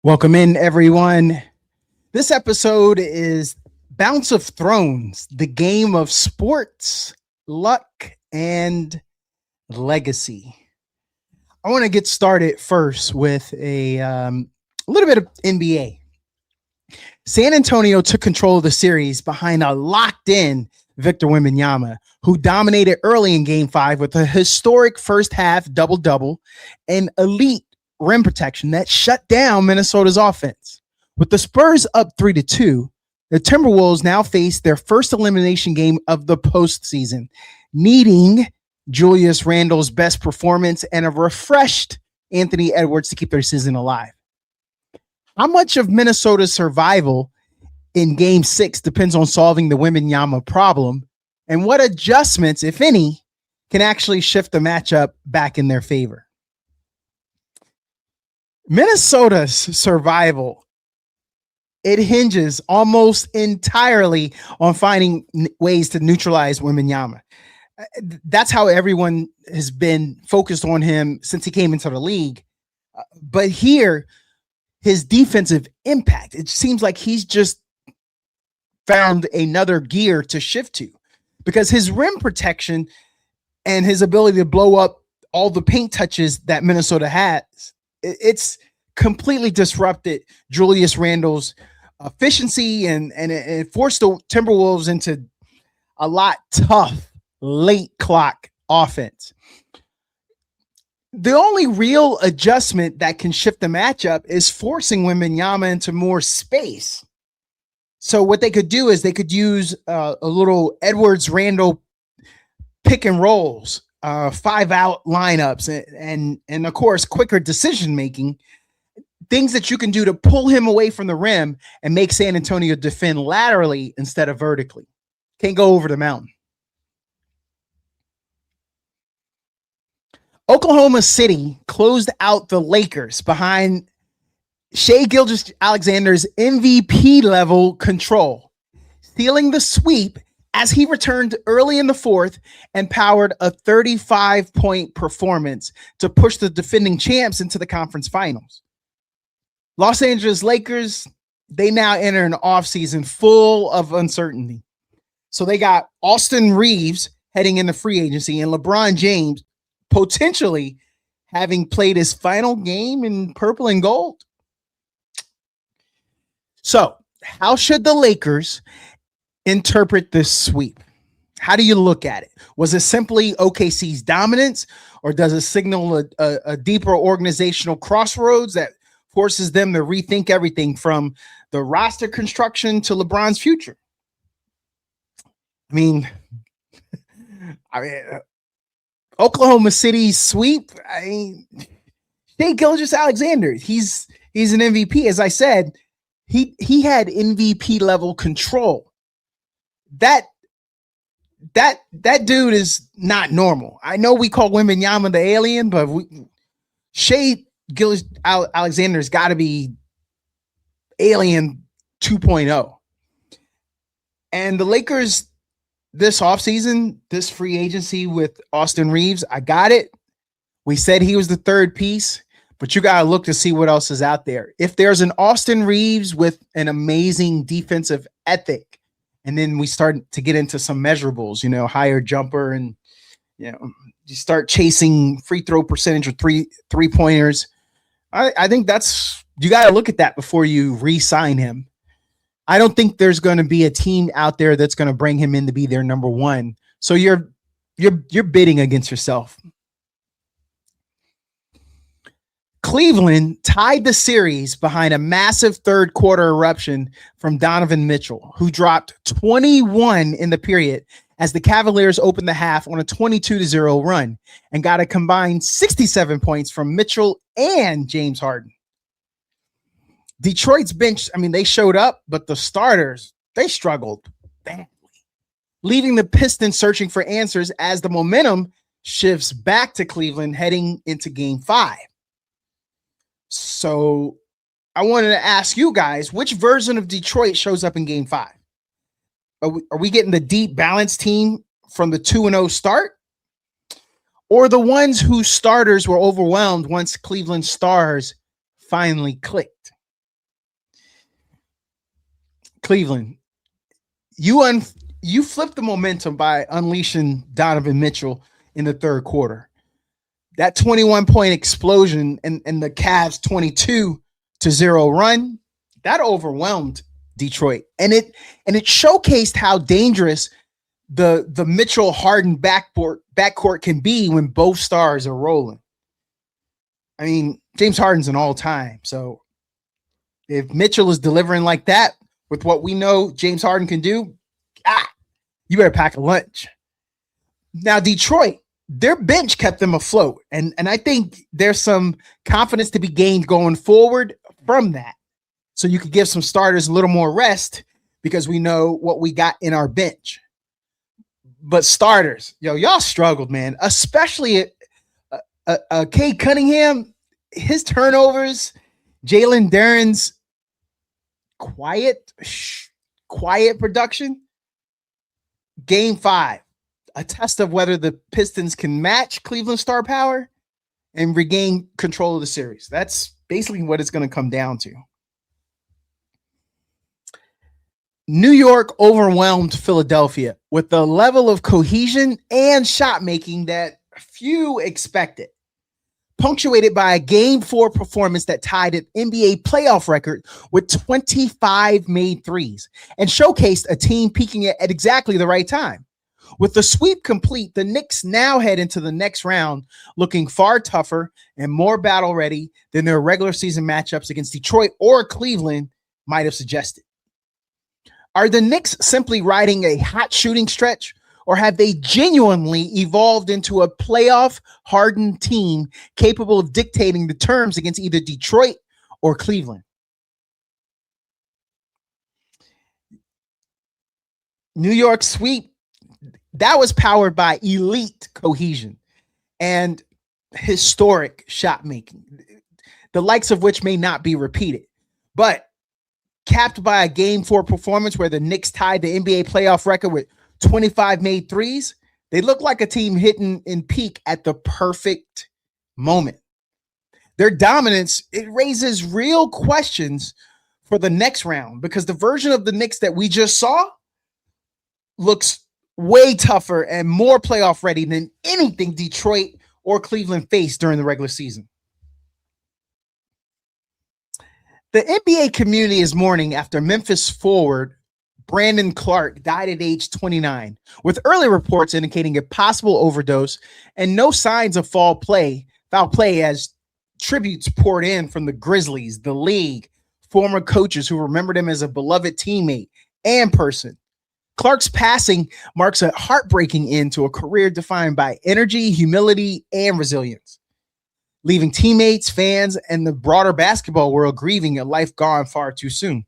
Welcome in, everyone. This episode is Bounce of Thrones, the game of sports, luck, and legacy. I want to get started first with a little bit of NBA. San Antonio took control of the series behind a locked-in Victor Wembanyama, who dominated early in Game 5 with a historic first half double-double and elite rim protection that shut down Minnesota's offense. With the Spurs up 3-2, the Timberwolves now face their first elimination game of the postseason, needing Julius Randle's best performance and a refreshed Anthony Edwards to keep their season alive. How much of Minnesota's survival in Game 6 depends on solving the Wembanyama problem, and what adjustments, if any, can actually shift the matchup back in their favor? Minnesota's survival, it hinges almost entirely on finding ways to neutralize Wembanyama. That's how everyone has been focused on him since he came into the league. But here, his defensive impact, it seems like he's just found another gear to shift to, because his rim protection and his ability to blow up all the paint touches that Minnesota has, it's completely disrupted Julius Randle's efficiency and it forced the Timberwolves into a lot tough late clock offense. The only real adjustment that can shift the matchup is forcing Wembanyama into more space. So what they could do is they could use a little Edwards Randle pick and rolls, 5-out lineups, and of course quicker decision making, things that you can do to pull him away from the rim and make San Antonio defend laterally instead of vertically. Can't go over the mountain. Oklahoma City closed out the Lakers behind Shai Gilgeous-Alexander's MVP level control, stealing the sweep as he returned early in the fourth and powered a 35-point performance to push the defending champs into the conference finals. Los Angeles Lakers, they now enter an offseason full of uncertainty. So they got Austin Reeves heading into free agency and LeBron James potentially having played his final game in purple and gold. So how should the Lakers interpret this sweep? How do you look at it? Was it simply OKC's dominance, or does it signal a deeper organizational crossroads that forces them to rethink everything from the roster construction to LeBron's future? I mean, Oklahoma City's sweep. Shai Gilgeous-Alexander, he's an MVP. As I said, he had MVP level control. That dude is not normal. I know we call Wembanyama the alien, but Shai Gilgeous-Alexander's got to be alien 2.0. And the Lakers this offseason, this free agency with Austin Reeves, I got it. We said he was the third piece, but you got to look to see what else is out there. If there's an Austin Reeves with an amazing defensive ethic, and then we start to get into some measurables, higher jumper, and you start chasing free throw percentage or three pointers. I think you got to look at that before you re-sign him. I don't think there's going to be a team out there that's going to bring him in to be their number one. So you're bidding against yourself. Cleveland tied the series behind a massive third quarter eruption from Donovan Mitchell, who dropped 21 in the period as the Cavaliers opened the half on a 22-0 run and got a combined 67 points from Mitchell and James Harden. Detroit's bench, they showed up, but the starters, they struggled badly, leaving the Pistons searching for answers as the momentum shifts back to Cleveland heading into Game 5. So I wanted to ask you guys, which version of Detroit shows up in Game 5? Are we getting the deep, balanced team from the 2-0 start? Or the ones whose starters were overwhelmed once Cleveland stars finally clicked? Cleveland, you flipped the momentum by unleashing Donovan Mitchell in the third quarter. That 21-point explosion and the Cavs 22-0 run, that overwhelmed Detroit. And it showcased how dangerous the Mitchell Harden backcourt can be when both stars are rolling. I mean, James Harden's an all-time. So if Mitchell is delivering like that with what we know James Harden can do, you better pack a lunch. Now, Detroit, their bench kept them afloat. And I think there's some confidence to be gained going forward from that. So you could give some starters a little more rest because we know what we got in our bench. But starters, y'all struggled, man. Especially Cade Cunningham, his turnovers, Jalen Duren's quiet production. Game 5, a test of whether the Pistons can match Cleveland star power and regain control of the series. That's basically what it's going to come down to. New York overwhelmed Philadelphia with the level of cohesion and shot making that few expected, punctuated by a Game 4 performance that tied an NBA playoff record with 25 made threes and showcased a team peaking at exactly the right time. With the sweep complete, the Knicks now head into the next round looking far tougher and more battle ready than their regular season matchups against Detroit or Cleveland might have suggested. Are the Knicks simply riding a hot shooting stretch, or have they genuinely evolved into a playoff hardened team capable of dictating the terms against either Detroit or Cleveland? New York sweep, that was powered by elite cohesion and historic shot making, the likes of which may not be repeated, but capped by a Game 4 performance where the Knicks tied the NBA playoff record with 25 made threes. They look like a team hitting in peak at the perfect moment. Their dominance, it raises real questions for the next round because the version of the Knicks that we just saw looks way tougher and more playoff ready than anything Detroit or Cleveland faced during the regular season. The NBA community is mourning after Memphis forward Brandon Clarke died at age 29, with early reports indicating a possible overdose and no signs of foul play as tributes poured in from the Grizzlies, the league, former coaches who remembered him as a beloved teammate and person. Clarke's passing marks a heartbreaking end to a career defined by energy, humility, and resilience, leaving teammates, fans, and the broader basketball world grieving a life gone far too soon.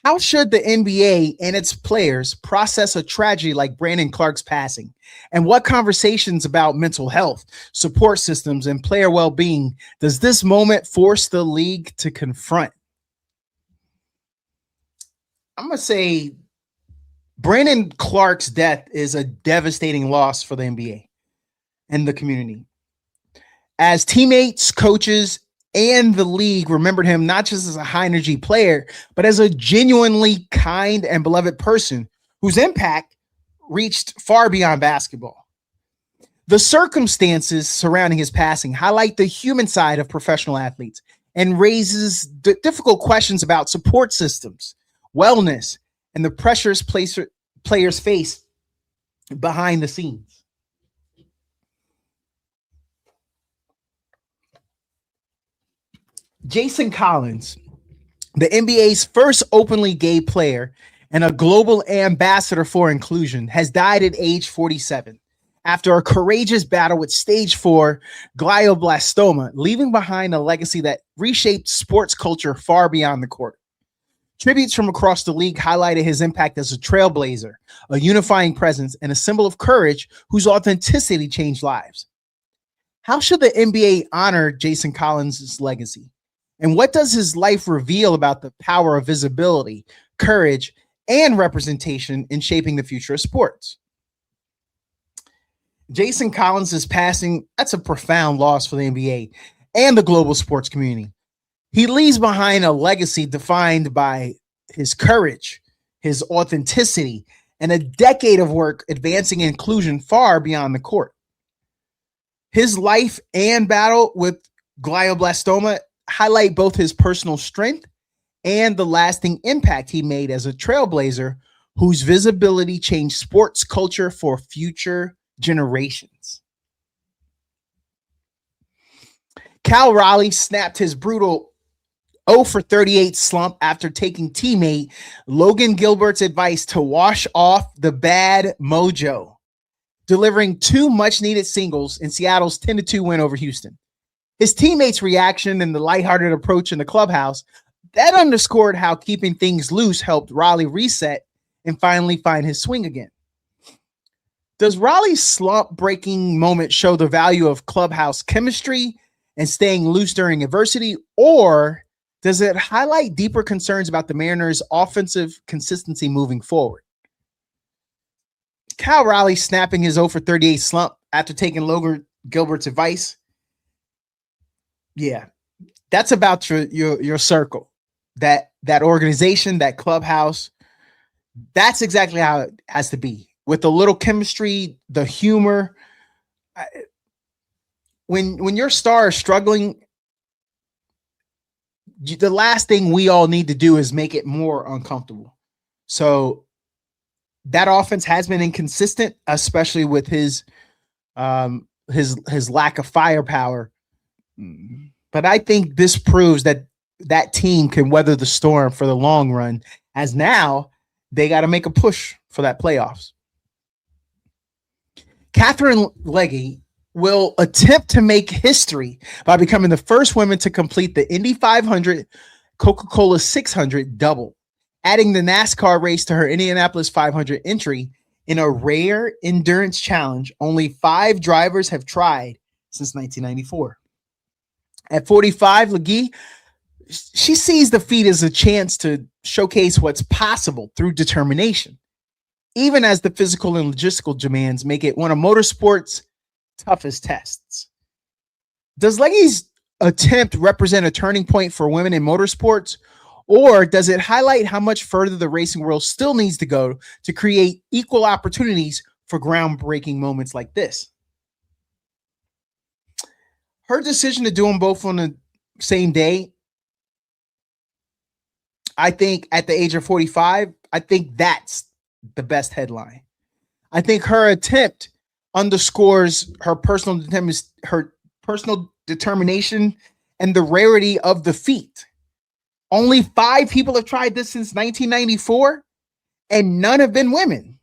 How should the NBA and its players process a tragedy like Brandon Clarke's passing? And what conversations about mental health, support systems, and player well-being does this moment force the league to confront? I'm going to say Brandon Clarke's death is a devastating loss for the NBA and the community, as teammates, coaches, and the league remembered him not just as a high-energy player, but as a genuinely kind and beloved person whose impact reached far beyond basketball. The circumstances surrounding his passing highlight the human side of professional athletes and raises difficult questions about support systems, wellness, and the pressures players face behind the scenes. Jason Collins, the NBA's first openly gay player and a global ambassador for inclusion, has died at age 47 after a courageous battle with stage 4 glioblastoma, leaving behind a legacy that reshaped sports culture far beyond the court. Tributes from across the league highlighted his impact as a trailblazer, a unifying presence, and a symbol of courage whose authenticity changed lives. How should the NBA honor Jason Collins' legacy? And what does his life reveal about the power of visibility, courage, and representation in shaping the future of sports? Jason Collins' passing, that's a profound loss for the NBA and the global sports community. He leaves behind a legacy defined by his courage, his authenticity, and a decade of work advancing inclusion far beyond the court. His life and battle with glioblastoma highlight both his personal strength and the lasting impact he made as a trailblazer whose visibility changed sports culture for future generations. Cal Raleigh snapped his brutal 0 for 38 slump after taking teammate Logan Gilbert's advice to wash off the bad mojo, delivering two much-needed singles in Seattle's 10-2 win over Houston. His teammates' reaction and the lighthearted approach in the clubhouse, that underscored how keeping things loose helped Raleigh reset and finally find his swing again. Does Raleigh's slump-breaking moment show the value of clubhouse chemistry and staying loose during adversity, or does it highlight deeper concerns about the Mariners' offensive consistency moving forward? Cal Raleigh snapping his 0 for 38 slump after taking Logan Gilbert's advice. Yeah, that's about your circle, that organization, that clubhouse. That's exactly how it has to be, with a little chemistry, the humor. When your star is struggling, the last thing we all need to do is make it more uncomfortable. So that offense has been inconsistent, especially with his lack of firepower. But I think this proves that that team can weather the storm for the long run, as now they got to make a push for that playoffs. Katherine Legge will attempt to make history by becoming the first woman to complete the Indy 500, Coca-Cola 600 double, adding the NASCAR race to her Indianapolis 500 entry in a rare endurance challenge only 5 drivers have tried since 1994. At 45, Legge, she sees the feat as a chance to showcase what's possible through determination, even as the physical and logistical demands make it one of motorsport's toughest tests. Does Legge's attempt represent a turning point for women in motorsports, or does it highlight how much further the racing world still needs to go to create equal opportunities for groundbreaking moments like this? Her decision to do them both on the same day, I think at the age of 45, I think that's the best headline. I think her attempt underscores her personal determination and the rarity of the feat. Only 5 people have tried this since 1994, and none have been women.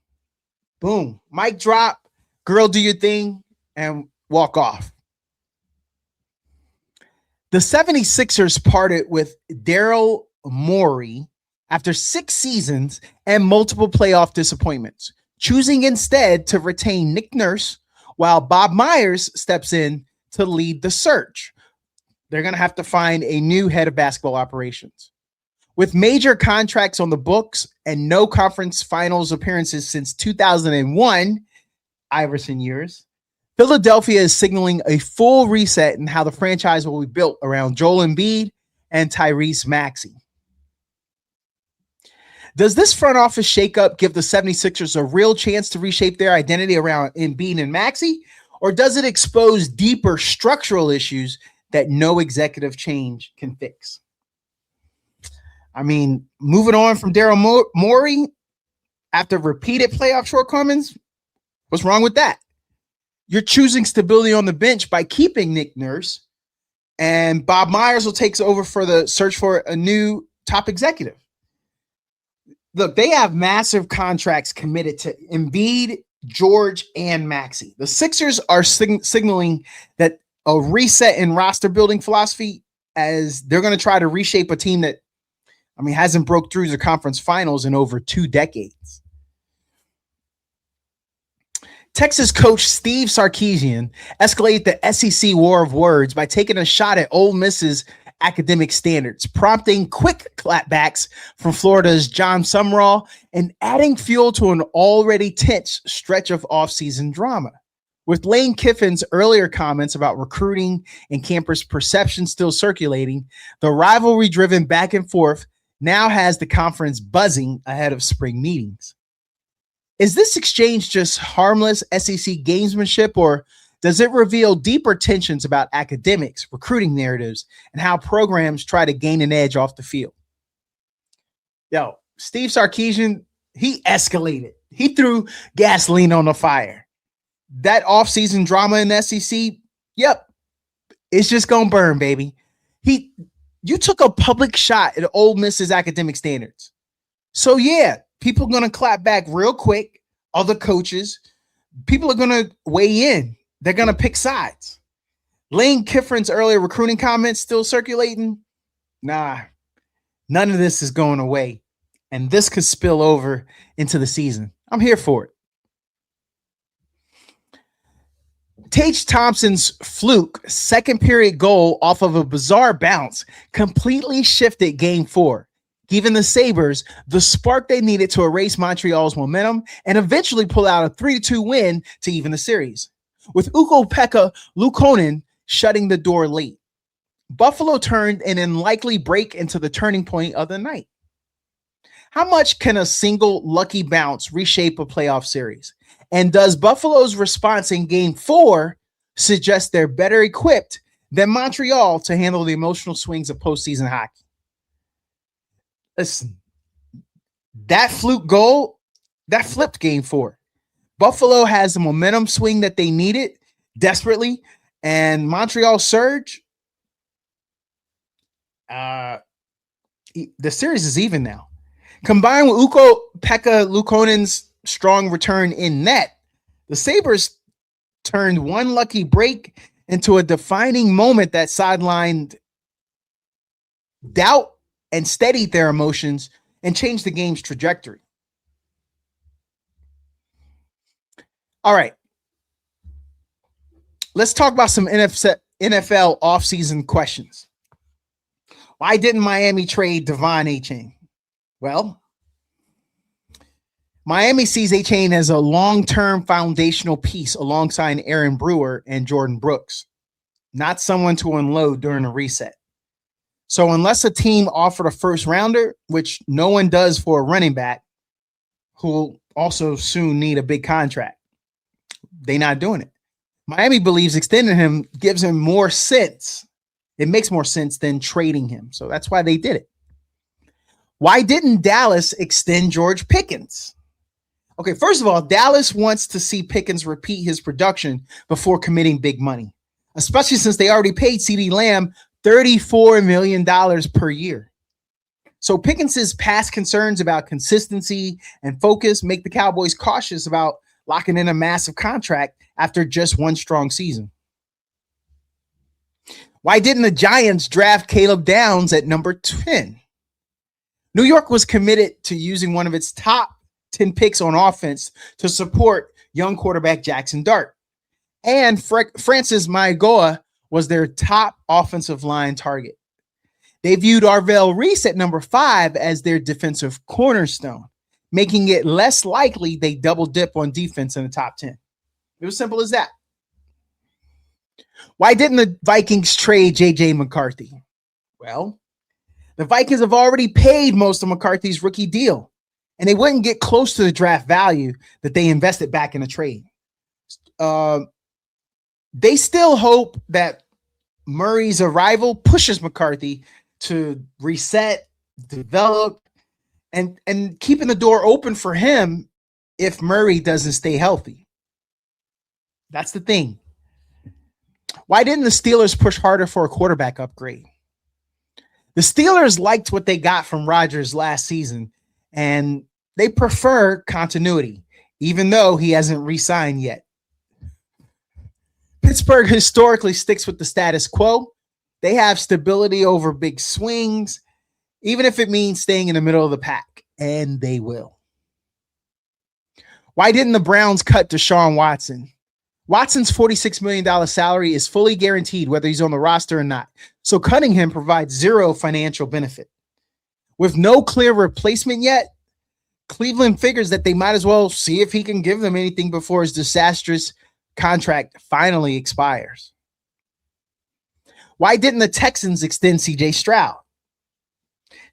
Boom. Mic drop. Girl, do your thing and walk off. The 76ers parted with Daryl Morey after 6 seasons and multiple playoff disappointments, choosing instead to retain Nick Nurse while Bob Myers steps in to lead the search. They're going to have to find a new head of basketball operations. With major contracts on the books and no conference finals appearances since 2001, Iverson years, Philadelphia is signaling a full reset in how the franchise will be built around Joel Embiid and Tyrese Maxey. Does this front office shakeup give the 76ers a real chance to reshape their identity around Embiid and Maxey, or does it expose deeper structural issues that no executive change can fix? I mean, moving on from Daryl Morey after repeated playoff shortcomings, what's wrong with that? You're choosing stability on the bench by keeping Nick Nurse, and Bob Myers will take over for the search for a new top executive. Look, they have massive contracts committed to Embiid, George, and Maxey. The Sixers are signaling that a reset in roster building philosophy, as they're going to try to reshape a team that, hasn't broke through the conference finals in over 2 decades. Texas coach Steve Sarkisian escalated the SEC war of words by taking a shot at Ole Miss's academic standards, prompting quick clapbacks from Florida's John Sumrall and adding fuel to an already tense stretch of offseason drama. With Lane Kiffin's earlier comments about recruiting and campus perception still circulating, the rivalry-driven back and forth now has the conference buzzing ahead of spring meetings. Is this exchange just harmless SEC gamesmanship, or does it reveal deeper tensions about academics, recruiting narratives, and how programs try to gain an edge off the field? Yo, Steve Sarkisian, he escalated. He threw gasoline on the fire. That offseason drama in the SEC, yep, it's just going to burn, baby. You took a public shot at Ole Miss's academic standards. So, yeah, people are going to clap back real quick. Other coaches, people are going to weigh in. They're going to pick sides. Lane Kiffin's earlier recruiting comments still circulating? Nah, none of this is going away. And this could spill over into the season. I'm here for it. Tage Thompson's fluke second period goal off of a bizarre bounce completely shifted Game 4, giving the Sabres the spark they needed to erase Montreal's momentum and eventually pull out a 3-2 win to even the series, with Ukko-Pekka Luukkonen shutting the door late. Buffalo turned an unlikely break into the turning point of the night. How much can a single lucky bounce reshape a playoff series? And does Buffalo's response in Game 4 suggest they're better equipped than Montreal to handle the emotional swings of postseason hockey? Listen, that fluke goal, that flipped Game 4. Buffalo has the momentum swing that they needed desperately, and Montreal surge. The series is even now. Combined with Ukko-Pekka Luukkonen's strong return in net, the Sabres turned one lucky break into a defining moment that sidelined doubt and steadied their emotions and changed the game's trajectory. All right. Let's talk about some NFL offseason questions. Why didn't Miami trade Devon Achane? Well, Miami sees Achane as a long-term foundational piece alongside Aaron Brewer and Jordan Brooks, not someone to unload during a reset. So unless a team offered a first rounder, which no one does for a running back, who will also soon need a big contract, they're not doing it. Miami believes extending him gives him more sense. It makes more sense than trading him. So that's why they did it. Why didn't Dallas extend George Pickens? Okay, first of all, Dallas wants to see Pickens repeat his production before committing big money, especially since they already paid CeeDee Lamb $34 million per year. So Pickens' past concerns about consistency and focus make the Cowboys cautious about locking in a massive contract after just one strong season. Why didn't the Giants draft Caleb Downs at number 10? New York was committed to using one of its top 10 picks on offense to support young quarterback Jackson Dart. And Francis Mauigoa was their top offensive line target. They viewed Arvell Reese at number 5 as their defensive cornerstone, making it less likely they double dip on defense in the top 10. It was simple as that. Why didn't the Vikings trade J.J. McCarthy? Well, the Vikings have already paid most of McCarthy's rookie deal, and they wouldn't get close to the draft value that they invested back in the trade. They still hope that Murray's arrival pushes McCarthy to reset, develop, and keeping the door open for him if Murray doesn't stay healthy. That's the thing. Why didn't the Steelers push harder for a quarterback upgrade? The Steelers liked what they got from Rodgers last season, and they prefer continuity, even though he hasn't re-signed yet. Pittsburgh historically sticks with the status quo. They have stability over big swings, even if it means staying in the middle of the pack, and they will. Why didn't the Browns cut Deshaun Watson? Watson's $46 million salary is fully guaranteed whether he's on the roster or not, so cutting him provides zero financial benefit. With no clear replacement yet, Cleveland figures that they might as well see if he can give them anything before his disastrous contract finally expires. Why didn't the Texans extend C.J. Stroud?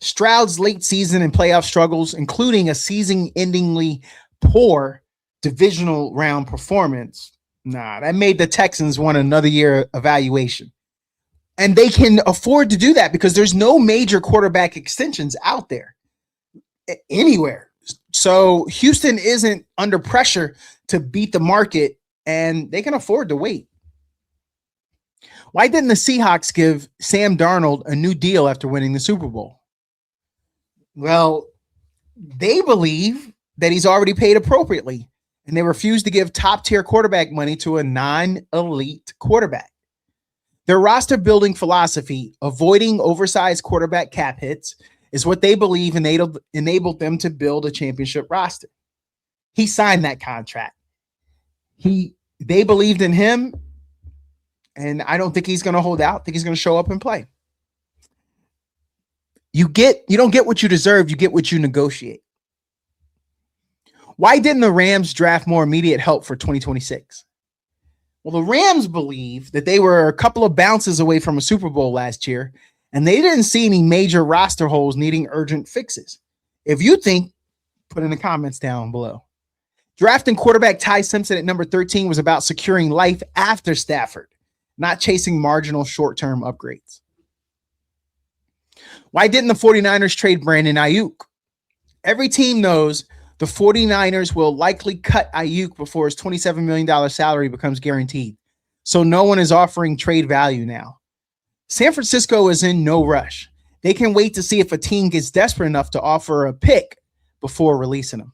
Stroud's late season and playoff struggles, including a season-endingly poor divisional round performance, that made the Texans want another year evaluation. And they can afford to do that because there's no major quarterback extensions out there anywhere. So Houston isn't under pressure to beat the market, and they can afford to wait. Why didn't the Seahawks give Sam Darnold a new deal after winning the Super Bowl? Well, they believe that he's already paid appropriately, and they refuse to give top-tier quarterback money to a non-elite quarterback. Their roster-building philosophy, avoiding oversized quarterback cap hits, is what they believe enabled them to build a championship roster. He signed that contract. They believed in him, and I don't think he's going to hold out. I think he's going to show up and play. You don't get what you deserve, you get what you negotiate. Why didn't the Rams draft more immediate help for 2026? Well, the Rams believe that they were a couple of bounces away from a Super Bowl last year, and they didn't see any major roster holes needing urgent fixes. If you think, put in the comments down below. Drafting quarterback Ty Simpson at number 13 was about securing life after Stafford, not chasing marginal short-term upgrades. Why didn't the 49ers trade Brandon Ayuk? Every team knows the 49ers will likely cut Ayuk before his $27 million salary becomes guaranteed. So no one is offering trade value now. San Francisco is in no rush. They can wait to see if a team gets desperate enough to offer a pick before releasing him.